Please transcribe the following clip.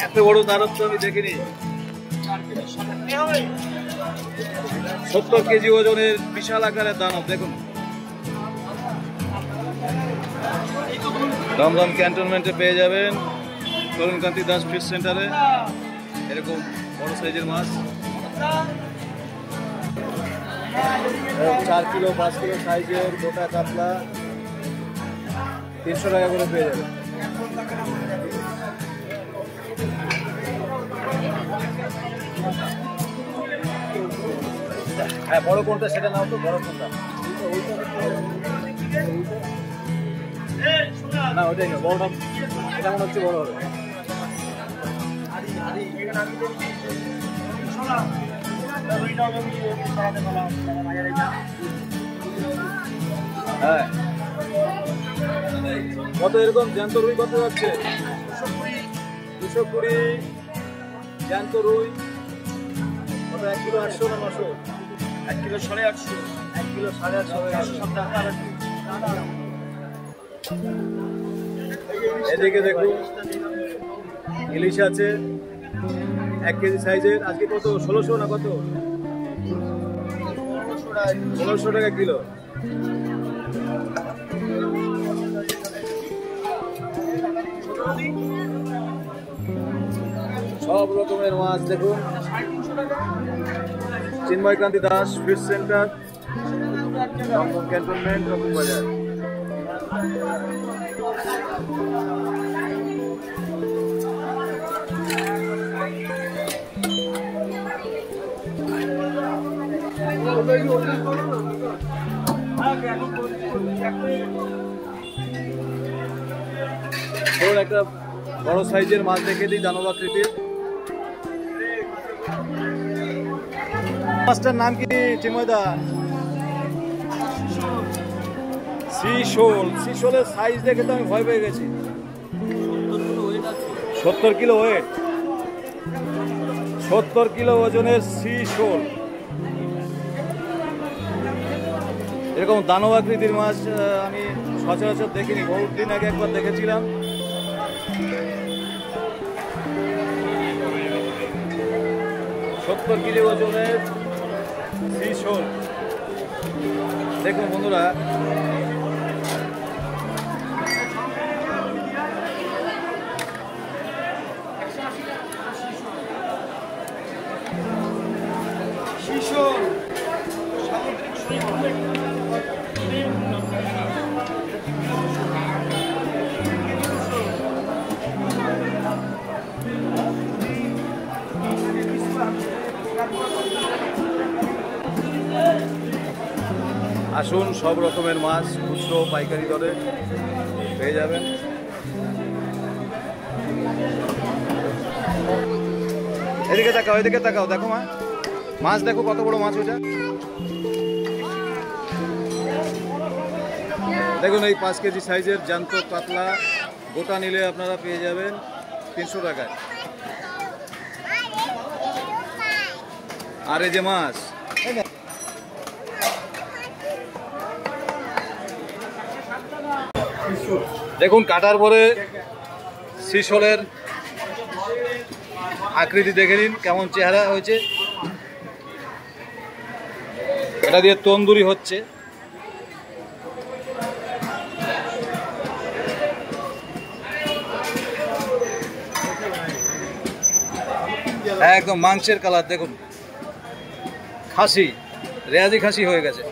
এত বড় দানব তো আমি দেখিনি। 70 কেজি ওজনের বিশাল আকারের দানব দেখুন। দমদম ক্যান্টনমেন্টে পেয়ে যাবেন তরুণকান্তি দাস ফিশ সেন্টারে এরকম বড় সাইজের মাছ। 4 কিলো 5 কিলো সাইজের গোটা কাতলা 300 টাকা করে পেয়ে যাবেন। হ্যাঁ, বড় কোনটা সেটা নাও তো, বড় কোনটা? না ওটাই না, বড়টা এটা মনে হচ্ছে বড় হবে। হ্যাঁ, কত এরকম জ্যান্ত রুই কত যাচ্ছে? 220 জ্যান্ত রুই কত? 1 কিলো 800 না 900? 1 কিলো 850। 1 কিলো 850। এদিকে দেখুন ইলিশ আছে 1 কেজি সাইজের। আজকে কত? 1600 না কত? 1600 টাকা কিলো। সব রকমের মাছ দেখুন। Chinmoykanti Das fish centre, Dumdum cantonment, Natun Bazar. একটা বড় সাইজের মাছ দেখে দিই, দানব আকৃতির। মাছটার নাম কি চিন্ময়দা? সি-শোল। সি-শোলের সাইজ দেখে তো আমি ভয় পেয়ে গেছি। 70 কিলো ওয়েট। 70 কিলো ওজনের সি-শোল। এরকম দানব আকৃতির মাছ আমি সচরাচর দেখিনি, বহুত দিন আগে একবার দেখেছিলাম। সত্তর কিলো ওজনের সি-শোল দেখুন বন্ধুরা। আসুন, সব রকমের মাছ খুচরো পাইকারি দরে পেয়ে যাবেন। এদিকে তাকাও, এদিকে তাকাও, দেখো মা, মাছ দেখো কত বড় মাছ ওটা। দেখুন এই 5 কেজি সাইজের জ্যান্ত কাতলা গোটা নিলে আপনারা পেয়ে যাবেন 300 টাকায়। আর এই যে মাছ দেখুন, কাটার পরে সি-শোলের আকৃতি দেখে নিন কেমন চেহারা হয়েছে। এটা দিয়ে তন্দুরি হচ্ছে। একদম মাংসের কালার দেখুন, খাসি, রেয়াজি খাসি হয়ে গেছে।